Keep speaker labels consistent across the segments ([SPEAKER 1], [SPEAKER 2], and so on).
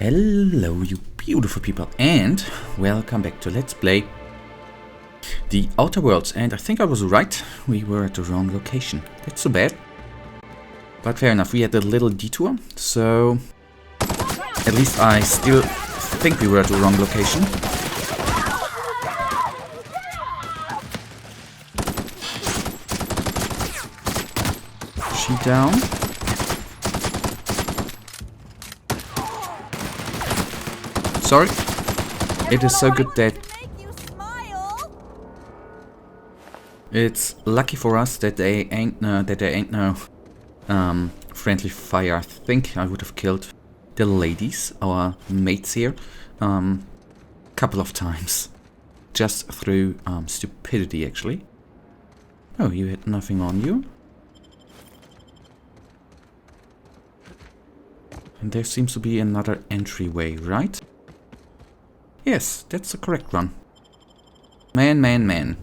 [SPEAKER 1] Hello, you beautiful people, and welcome back to Let's Play The Outer Worlds. And I think I was right, we were at the wrong location. That's so bad. But fair enough, we had a little detour, so at least I still think we were at the wrong location. She down. Sorry. It is so good that it's lucky for us that there ain't no friendly fire. I think I would have killed the ladies, our mates here, couple of times, just through stupidity, actually. Oh, you had nothing on you. And there seems to be another entryway, right? Yes, that's the correct one. Man.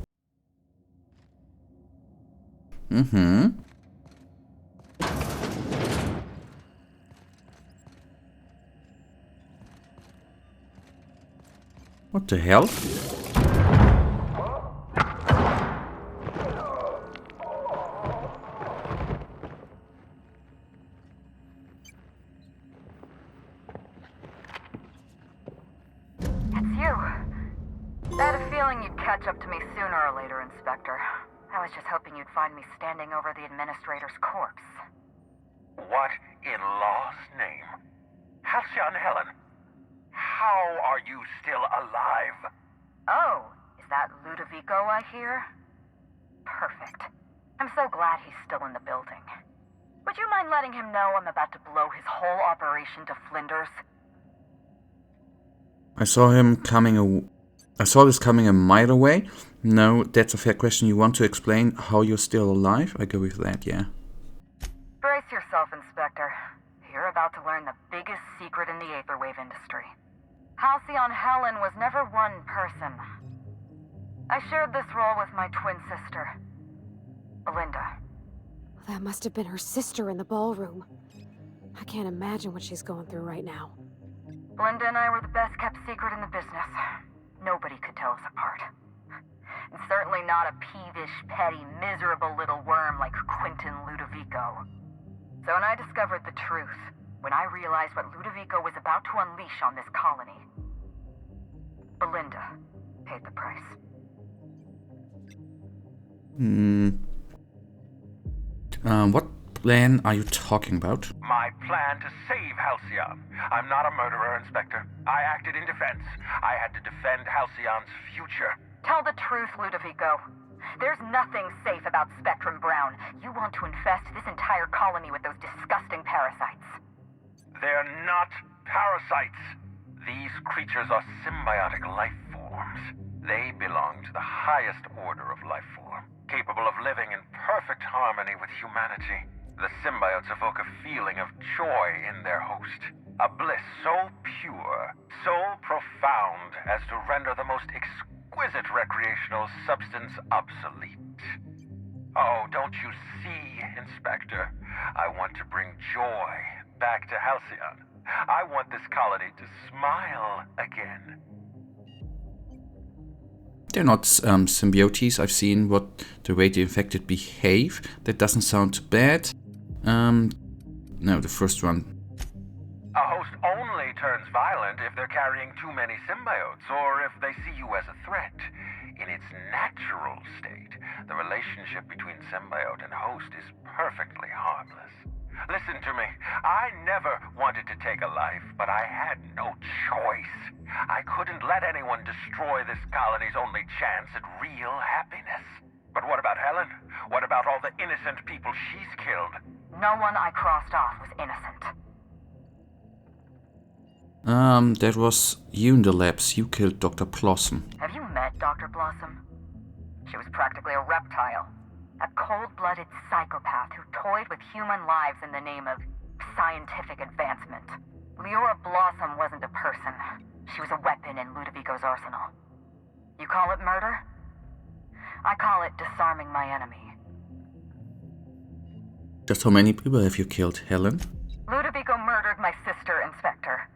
[SPEAKER 1] Mm-hmm. What the hell?
[SPEAKER 2] Up to me sooner or later, Inspector. I was just hoping you'd find me standing over the administrator's corpse.
[SPEAKER 3] What in law's name? Halcyon, Helen, how are you still alive?
[SPEAKER 2] Oh, is that Ludovico I hear? Perfect. I'm so glad he's still in the building. Would you mind letting him know I'm about to blow his whole operation to flinders?
[SPEAKER 1] I saw this coming a mile away. No, that's a fair question. You want to explain how you're still alive? I go with that, yeah.
[SPEAKER 2] Brace yourself, Inspector. You're about to learn the biggest secret in the vaporwave industry. Halcyon Helen was never one person. I shared this role with my twin sister, Belinda.
[SPEAKER 4] That must have been her sister in the ballroom. I can't imagine what she's going through right now.
[SPEAKER 2] Belinda and I were the best kept secret in the business. Nobody could tell us apart. And certainly not a peevish, petty, miserable little worm like Quentin Ludovico. So when I discovered the truth, when I realized what Ludovico was about to unleash on this colony, Belinda paid the price.
[SPEAKER 1] What plan are you talking about?
[SPEAKER 3] My plan to save Halcyon. I'm not a murderer, Inspector. I acted in defense. I had to defend Halcyon's future.
[SPEAKER 2] Tell the truth, Ludovico. There's nothing safe about Spectrum Brown. You want to infest this entire colony with those disgusting parasites.
[SPEAKER 3] They're not parasites. These creatures are symbiotic life forms. They belong to the highest order of life form, capable of living in perfect harmony with humanity. The symbiotes evoke a feeling of joy in their host, a bliss so pure, so profound as to render the most exquisite recreational substance obsolete. Oh, don't you see, Inspector? I want to bring joy back to Halcyon. I want this colony to smile again.
[SPEAKER 1] They're not symbiotes. I've seen the way the infected behave. That doesn't sound too bad. No, the first one.
[SPEAKER 3] A host only turns violent if they're carrying too many symbiotes, or if they see you as a threat. In its natural state, the relationship between symbiote and host is perfectly harmless. Listen to me. I never wanted to take a life, but I had no choice. I couldn't let anyone destroy this colony's only chance at real happiness. But what about Helen? What about all the innocent people she's killed?
[SPEAKER 2] No one I crossed off was innocent.
[SPEAKER 1] That was you in the labs. You killed Dr. Blossom.
[SPEAKER 2] Have you met Dr. Blossom? She was practically a reptile. A cold-blooded psychopath who toyed with human lives in the name of scientific advancement. Leora Blossom wasn't a person. She was a weapon in Ludovico's arsenal. You call it murder? I call it disarming my enemy.
[SPEAKER 1] Just how many people have you killed, Helen?
[SPEAKER 2] Ludovico murdered my sister, Inspector.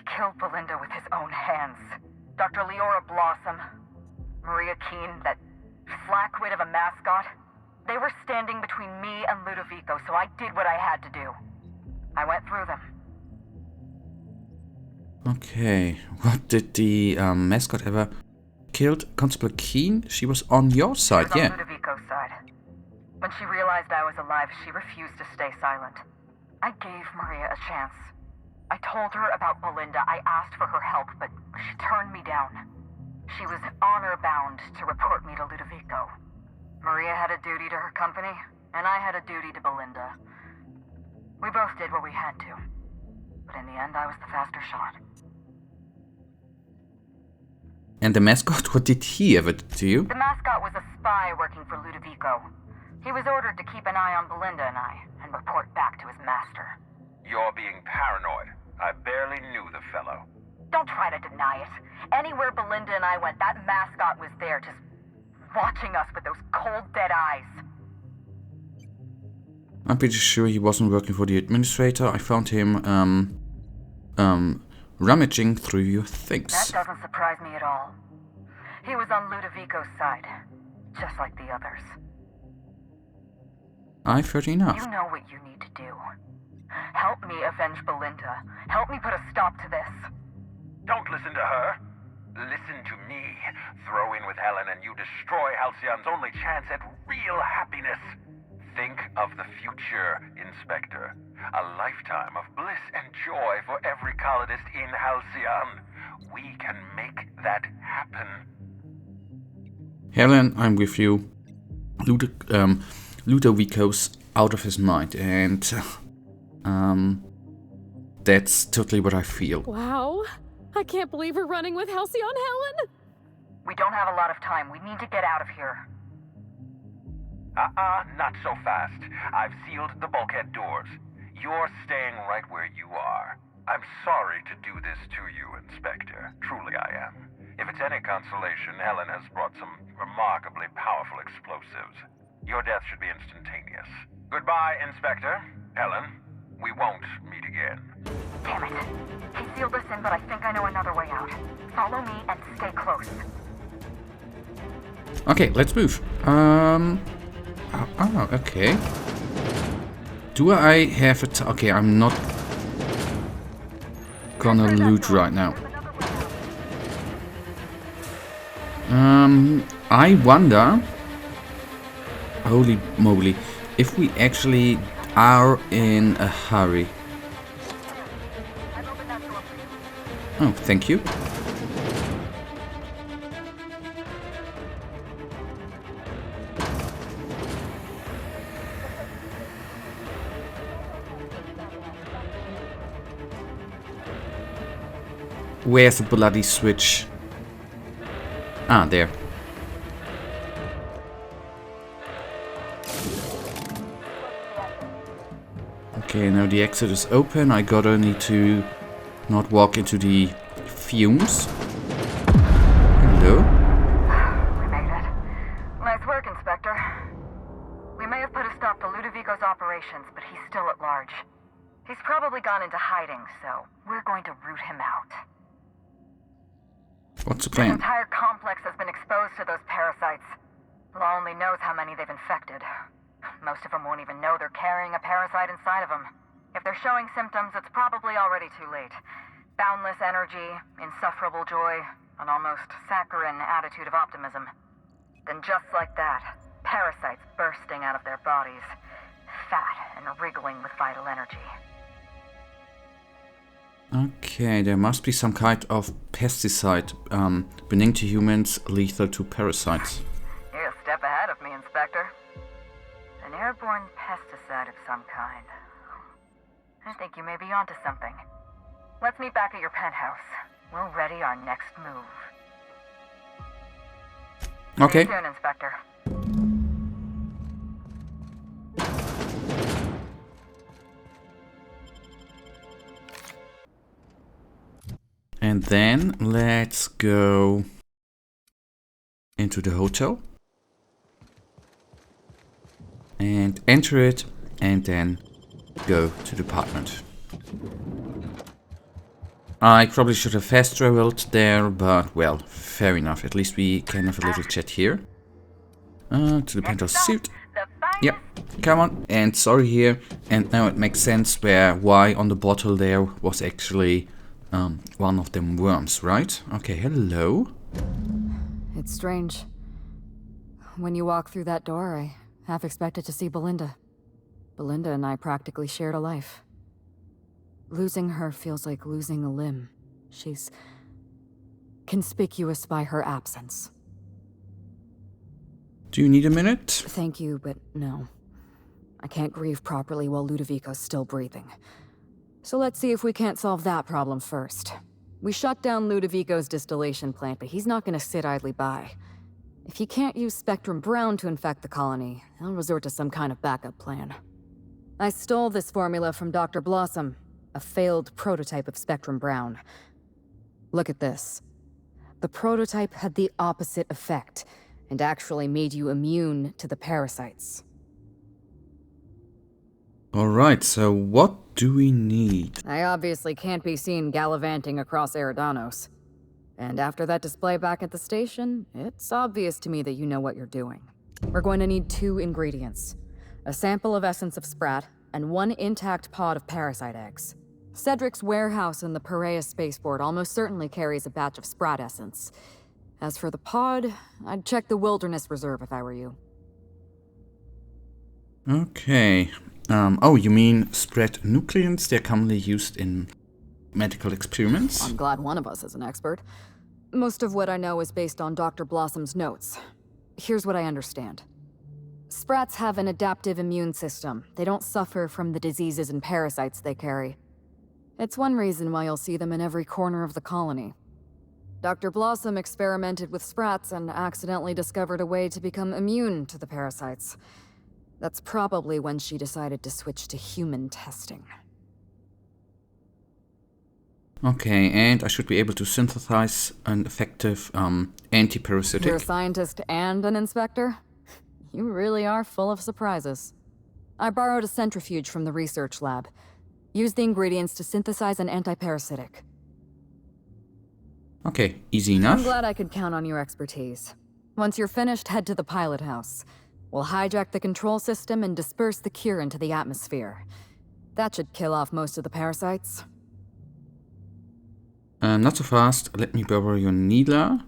[SPEAKER 2] killed Belinda with his own hands. Dr. Leora Blossom, Maria Keene, that flackwit of a mascot. They were standing between me and Ludovico, so I did what I had to do. I went through them.
[SPEAKER 1] Okay, what did the mascot ever killed? Constable Keene? She was on your side,
[SPEAKER 2] She was
[SPEAKER 1] yeah.
[SPEAKER 2] on Ludovico's side. When she realized I was alive, she refused to stay silent. I gave Maria a chance. I told her about Belinda. I asked for her help, but she turned me down. She was honor-bound to report me to Ludovico. Maria had a duty to her company, and I had a duty to Belinda. We both did what we had to. But in the end, I was the faster shot.
[SPEAKER 1] And the mascot, what did he ever do to you?
[SPEAKER 2] The mascot was a spy working for Ludovico. He was ordered to keep an eye on Belinda and I, and report back to his master.
[SPEAKER 3] You're being paranoid. I barely knew the fellow.
[SPEAKER 2] Don't try to deny it. Anywhere Belinda and I went, that mascot was there, just watching us with those cold, dead eyes.
[SPEAKER 1] I'm pretty sure he wasn't working for the administrator. I found him, rummaging through your things.
[SPEAKER 2] That doesn't surprise me at all. He was on Ludovico's side, just like the others.
[SPEAKER 1] I've heard enough.
[SPEAKER 2] You know what you need to do. Help me avenge Belinda. Help me put a stop to this.
[SPEAKER 3] Don't listen to her. Listen to me. Throw in with Helen and you destroy Halcyon's only chance at real happiness. Think of the future, Inspector. A lifetime of bliss and joy for every colonist in Halcyon. We can make that happen.
[SPEAKER 1] Helen, I'm with you. Ludovico's out of his mind, and that's totally what I feel.
[SPEAKER 4] Wow. I can't believe we're running with Halcyon, Helen!
[SPEAKER 2] We don't have a lot of time. We need to get out of here.
[SPEAKER 3] Not so fast. I've sealed the bulkhead doors. You're staying right where you are. I'm sorry to do this to you, Inspector. Truly I am. If it's any consolation, Helen has brought some remarkably powerful explosives. Your death should be instantaneous. Goodbye, Inspector. Helen, we won't meet again.
[SPEAKER 2] Damn it. He sealed us in, but I think I know another way out. Follow me and stay close.
[SPEAKER 1] Okay, let's move. Okay. Do I have a okay, I'm not gonna loot right now. I wonder, holy moly, if we actually are in a hurry. Oh, thank you. Where's the bloody switch? Ah, there. Okay, now the exit is open. I gotta need to not walk into the fumes. Hello?
[SPEAKER 2] We made it. Nice work, Inspector. We may have put a stop to Ludovico's operations, but he's still at large. He's probably gone into hiding, so we're going to root him out.
[SPEAKER 1] What's the
[SPEAKER 2] The
[SPEAKER 1] plan?
[SPEAKER 2] entire complex has been exposed to those parasites. Law only knows how many they've infected. Most of them won't even know they're carrying a parasite inside of them. If they're showing symptoms, it's probably already too late. Boundless energy, insufferable joy, an almost saccharine attitude of optimism. Then just like that, parasites bursting out of their bodies, fat and wriggling with vital energy.
[SPEAKER 1] Okay, there must be some kind of pesticide, benign to humans, lethal to parasites.
[SPEAKER 2] You're a step ahead of me, Inspector. An airborne pesticide of some kind. I think you may be onto something. Let's meet back at your penthouse. We'll ready our next move.
[SPEAKER 1] Okay.
[SPEAKER 2] See you soon, Inspector.
[SPEAKER 1] And then let's go into the hotel and enter it, and then go to the apartment. I probably should have fast traveled there, but well, fair enough. At least we can have a little chat here. To the penthouse suit. Yep, come on. And sorry here. And now it makes sense why on the bottle there was actually one of them worms, right? Okay, hello.
[SPEAKER 5] It's strange. When you walk through that door, I half expected to see Belinda. Belinda and I practically shared a life. Losing her feels like losing a limb. She's conspicuous by her absence.
[SPEAKER 1] Do you need a minute?
[SPEAKER 5] Thank you, but no. I can't grieve properly while Ludovico's still breathing. So let's see if we can't solve that problem first. We shut down Ludovico's distillation plant, but he's not gonna sit idly by. If he can't use Spectrum Brown to infect the colony, he'll resort to some kind of backup plan. I stole this formula from Dr. Blossom, a failed prototype of Spectrum Brown. Look at this. The prototype had the opposite effect, and actually made you immune to the parasites.
[SPEAKER 1] Alright, so what do we need?
[SPEAKER 5] I obviously can't be seen gallivanting across Eridanos. And after that display back at the station, it's obvious to me that you know what you're doing. We're going to need 2 ingredients. A sample of essence of sprat, and 1 intact pod of parasite eggs. Cedric's warehouse in the Peril spaceport almost certainly carries a batch of sprat essence. As for the pod, I'd check the wilderness reserve if I were you.
[SPEAKER 1] Okay. Oh, you mean sprat nucleants? They're commonly used in medical experiments?
[SPEAKER 5] I'm glad one of us is an expert. Most of what I know is based on Dr. Blossom's notes. Here's what I understand. Sprats have an adaptive immune system. They don't suffer from the diseases and parasites they carry. It's one reason why you'll see them in every corner of the colony. Dr. Blossom experimented with sprats and accidentally discovered a way to become immune to the parasites. That's probably when she decided to switch to human testing.
[SPEAKER 1] Okay, and I should be able to synthesize an effective anti-parasitic.
[SPEAKER 5] You're a scientist and an inspector? You really are full of surprises. I borrowed a centrifuge from the research lab. Use the ingredients to synthesize an anti-parasitic.
[SPEAKER 1] Okay, easy enough.
[SPEAKER 5] I'm glad I could count on your expertise. Once you're finished, head to the pilot house. We'll hijack the control system and disperse the cure into the atmosphere. That should kill off most of the parasites.
[SPEAKER 1] Not so fast. Let me borrow your needler.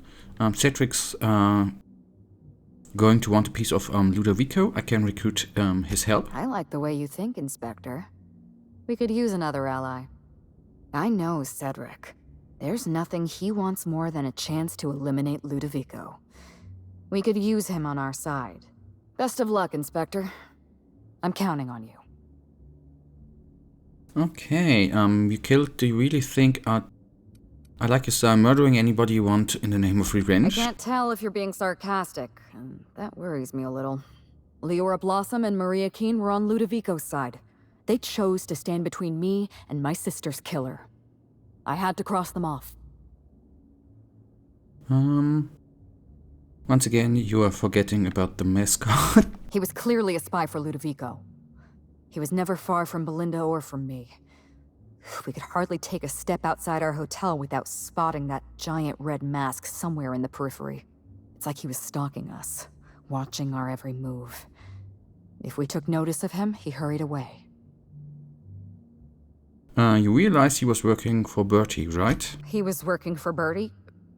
[SPEAKER 1] Cedric's going to want a piece of Ludovico. I can recruit his help.
[SPEAKER 5] I like the way you think, Inspector. We could use another ally. I know Cedric. There's nothing he wants more than a chance to eliminate Ludovico. We could use him on our side. Best of luck, Inspector. I'm counting on you.
[SPEAKER 1] Okay, do you really think I like your style, murdering anybody you want in the name of
[SPEAKER 5] I
[SPEAKER 1] revenge?
[SPEAKER 5] can't tell if you're being sarcastic, and that worries me a little. Leora Blossom and Maria Keene were on Ludovico's side. They chose to stand between me and my sister's killer. I had to cross them off.
[SPEAKER 1] Once again, you are forgetting about the mascot.
[SPEAKER 5] He was clearly a spy for Ludovico. He was never far from Belinda or from me. We could hardly take a step outside our hotel without spotting that giant red mask somewhere in the periphery. It's like he was stalking us, watching our every move. If we took notice of him, he hurried away.
[SPEAKER 1] You realize he was working for Bertie, right?
[SPEAKER 5] He was working for Bertie?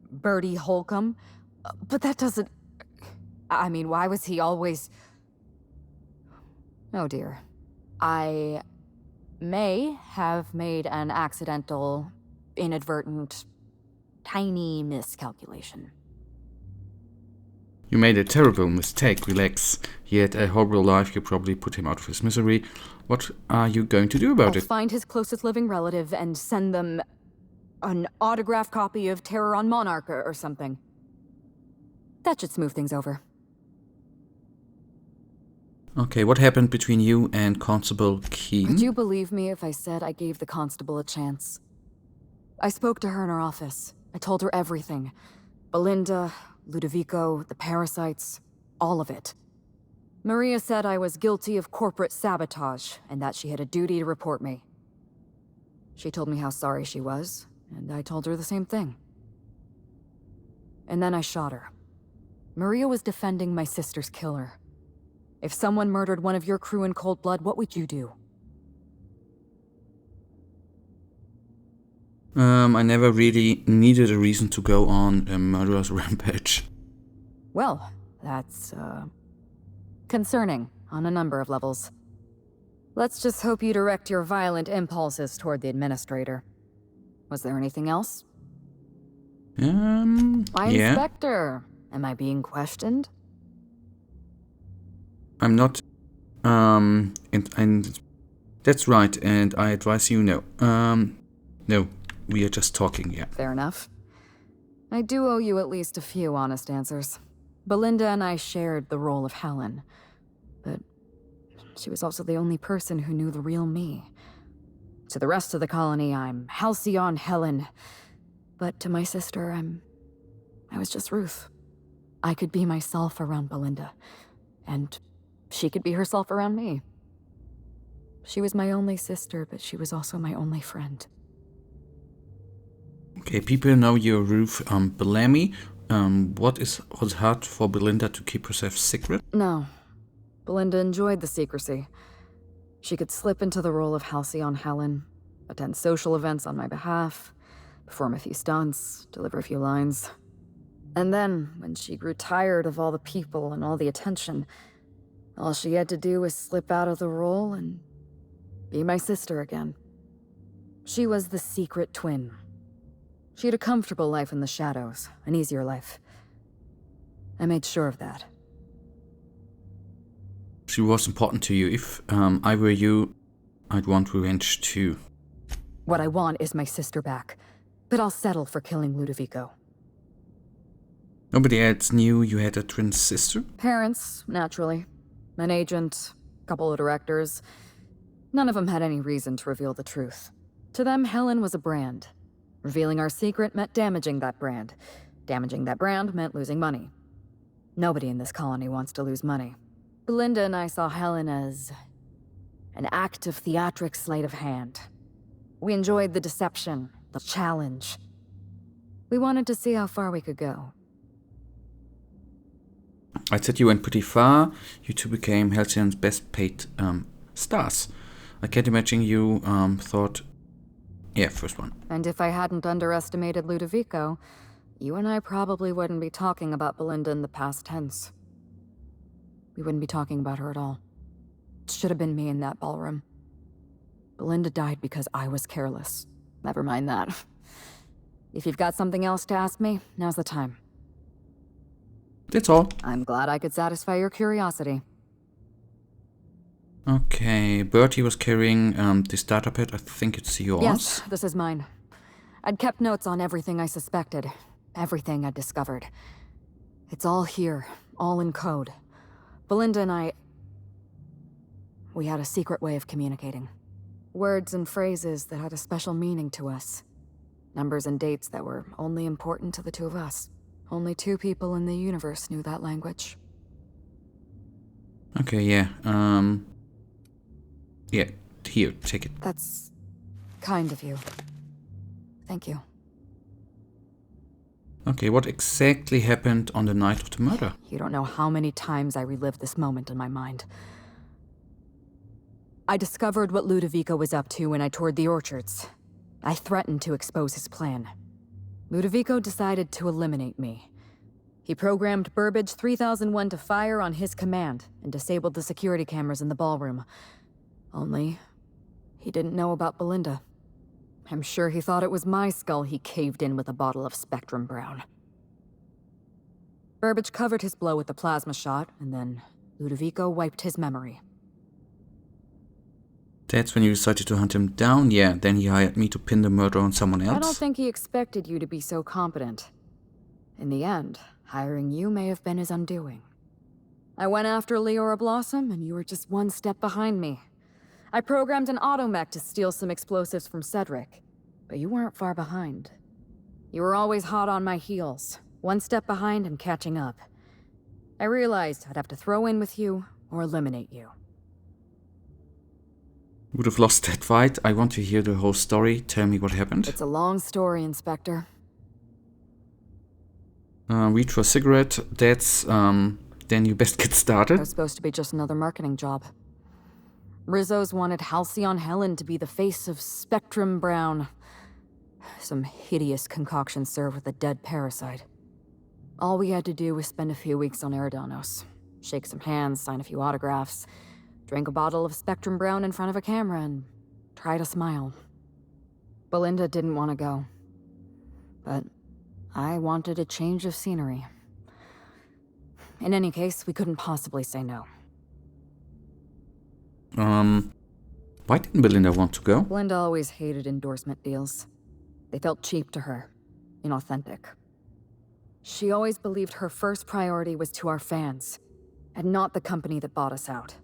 [SPEAKER 5] Bertie Holcomb? But that doesn't... I mean, why was he always... Oh dear. I may have made an accidental, inadvertent, tiny miscalculation.
[SPEAKER 1] You made a terrible mistake, relax. He had a horrible life, you probably put him out of his misery. What are you going to do about it?
[SPEAKER 5] I'll find his closest living relative and send them an autographed copy of Terror on Monarch or something. That should smooth things over.
[SPEAKER 1] Okay, what happened between you and Constable Keene?
[SPEAKER 5] Would you believe me if I said I gave the constable a chance? I spoke to her in her office. I told her everything. Belinda, Ludovico, the parasites, all of it. Maria said I was guilty of corporate sabotage and that she had a duty to report me. She told me how sorry she was and I told her the same thing. And then I shot her. Maria was defending my sister's killer. If someone murdered one of your crew in cold blood, what would you do?
[SPEAKER 1] I never really needed a reason to go on a murderous rampage.
[SPEAKER 5] Well, that's, concerning on a number of levels. Let's just hope you direct your violent impulses toward the administrator. Was there anything else? My
[SPEAKER 1] yeah.
[SPEAKER 5] inspector. Am I being questioned?
[SPEAKER 1] I'm not, and that's right, and I advise you no. No, we are just talking, yeah.
[SPEAKER 5] Fair enough. I do owe you at least a few honest answers. Belinda and I shared the role of Helen, but she was also the only person who knew the real me. To the rest of the colony, I'm Halcyon Helen, but to my sister, I was just Ruth. I could be myself around Belinda, and she could be herself around me. She was my only sister, but she was also my only friend.
[SPEAKER 1] Okay, people know you're Ruth Bellamy. Was hard for Belinda to keep herself secret?
[SPEAKER 5] No. Belinda enjoyed the secrecy. She could slip into the role of Halcyon Helen, attend social events on my behalf, perform a few stunts, deliver a few lines. And then, when she grew tired of all the people and all the attention, all she had to do was slip out of the role and be my sister again. She was the secret twin. She had a comfortable life in the shadows, an easier life. I made sure of that.
[SPEAKER 1] She was important to you. If I were you, I'd want revenge too.
[SPEAKER 5] What I want is my sister back, but I'll settle for killing Ludovico.
[SPEAKER 1] Nobody else knew you had a twin sister?
[SPEAKER 5] Parents, naturally. An agent, a couple of directors. None of them had any reason to reveal the truth. To them, Helen was a brand. Revealing our secret meant damaging that brand. Damaging that brand meant losing money. Nobody in this colony wants to lose money. Belinda and I saw Helen as an act of theatric sleight of hand. We enjoyed the deception, the challenge. We wanted to see how far we could go.
[SPEAKER 1] I'd said you went pretty far. You two became Halcyon's best paid stars. I can't imagine you thought... Yeah, first one.
[SPEAKER 5] And if I hadn't underestimated Ludovico, you and I probably wouldn't be talking about Belinda in the past tense. We wouldn't be talking about her at all. It should have been me in that ballroom. Belinda died because I was careless. Never mind that. If you've got something else to ask me, now's the time.
[SPEAKER 1] That's all.
[SPEAKER 5] I'm glad I could satisfy your curiosity.
[SPEAKER 1] Okay, Bertie was carrying this data pad. I think it's yours.
[SPEAKER 5] Yes, this is mine. I'd kept notes on everything I suspected, everything I'd discovered. It's all here, all in code. Belinda and I... we had a secret way of communicating. Words and phrases that had a special meaning to us. Numbers and dates that were only important to the two of us. Only 2 people in the universe knew that language.
[SPEAKER 1] Okay, yeah. Yeah, here, take it.
[SPEAKER 5] That's kind of you. Thank you.
[SPEAKER 1] Okay, what exactly happened on the night of the murder?
[SPEAKER 5] You don't know how many times I relived this moment in my mind. I discovered what Ludovico was up to when I toured the orchards. I threatened to expose his plan. Ludovico decided to eliminate me. He programmed Burbage 3001 to fire on his command and disabled the security cameras in the ballroom. Only, he didn't know about Belinda. I'm sure he thought it was my skull he caved in with a bottle of Spectrum Brown. Burbage covered his blow with the plasma shot, and then Ludovico wiped his memory.
[SPEAKER 1] That's when you decided to hunt him down? Yeah, then he hired me to pin the murder on someone else?
[SPEAKER 5] I don't think he expected you to be so competent. In the end, hiring you may have been his undoing. I went after Leora Blossom, and you were just one step behind me. I programmed an automech to steal some explosives from Cedric, but you weren't far behind. You were always hot on my heels, one step behind and catching up. I realized I'd have to throw in with you or eliminate you.
[SPEAKER 1] would have lost that fight. I want to hear the whole story. Tell me what happened.
[SPEAKER 5] It's a long story, Inspector.
[SPEAKER 1] Reach for a cigarette. That's, then you best get started.
[SPEAKER 5] It was supposed to be just another marketing job. Rizzo's wanted Halcyon Helen to be the face of Spectrum Brown. Some hideous concoction served with a dead parasite. All we had to do was spend a few weeks on Eridanos. Shake some hands, sign a few autographs, drink a bottle of Spectrum Brown in front of a camera, and try to smile. Belinda didn't want to go. But I wanted a change of scenery. In any case, we couldn't possibly say no.
[SPEAKER 1] Why didn't Belinda want to go?
[SPEAKER 5] Belinda always hated endorsement deals. They felt cheap to her, inauthentic. She always believed her first priority was to our fans, and not the company that bought us out.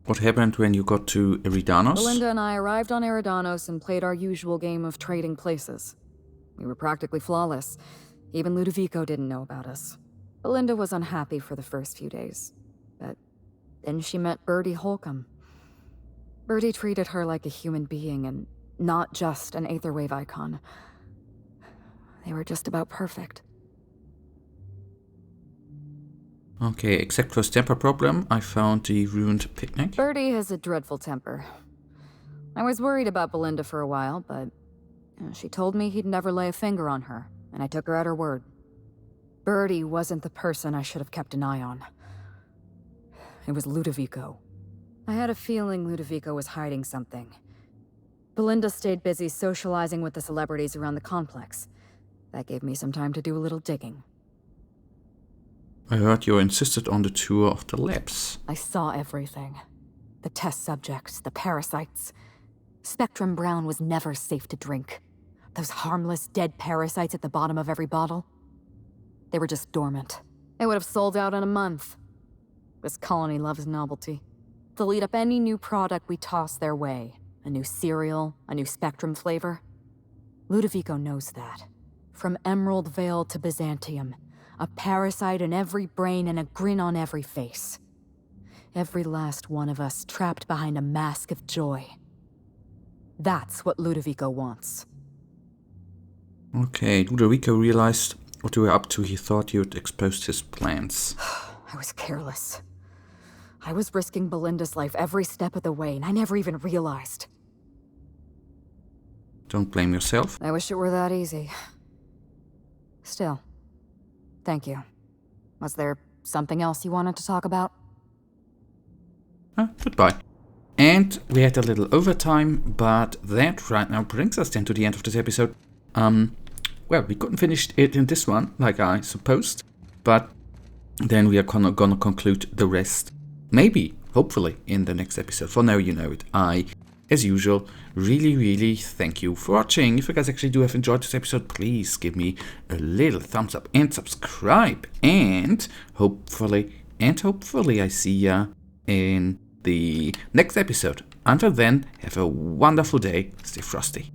[SPEAKER 1] What happened when you got to Eridanos?
[SPEAKER 5] Belinda and I arrived on Eridanos and played our usual game of trading places. We were practically flawless. Even Ludovico didn't know about us. Belinda was unhappy for the first few days, but then she met Bertie Holcomb. Bertie treated her like a human being and not just an Aetherwave icon. They were just about perfect.
[SPEAKER 1] Okay, except for his temper problem, I found the ruined picnic.
[SPEAKER 5] Bertie has a dreadful temper. I was worried about Belinda for a while, but she told me he'd never lay a finger on her, and I took her at her word. Bertie wasn't the person I should have kept an eye on. It was Ludovico. I had a feeling Ludovico was hiding something. Belinda stayed busy socializing with the celebrities around the complex. That gave me some time to do a little digging.
[SPEAKER 1] I heard you insisted on the tour of the labs.
[SPEAKER 5] I saw everything. The test subjects, the parasites. Spectrum Brown was never safe to drink. Those harmless, dead parasites at the bottom of every bottle. They were just dormant. They would have sold out in a month. This colony loves novelty. They'll eat up any new product we toss their way. A new cereal, a new Spectrum flavor. Ludovico knows that. From Emerald Vale to Byzantium, a parasite in every brain and a grin on every face. Every last one of us trapped behind a mask of joy. That's what Ludovico wants.
[SPEAKER 1] Okay, Ludovico realized what you were up to. He thought you'd exposed his plans.
[SPEAKER 5] I was careless. I was risking Belinda's life every step of the way, and I never even realized.
[SPEAKER 1] Don't blame yourself.
[SPEAKER 5] I wish it were that easy. Still, thank you. Was there something else you wanted to talk about?
[SPEAKER 1] Goodbye. And we had a little overtime, but that right now brings us then to the end of this episode. Well, we couldn't finish it in this one, like I supposed, but then we are gonna conclude the rest. Maybe, hopefully, in the next episode. For now, you know it. I, as usual, really thank you for watching. If you guys actually do have enjoyed this episode, please give me a little thumbs up and subscribe. And hopefully I see ya in the next episode. Until then, have a wonderful day. Stay frosty.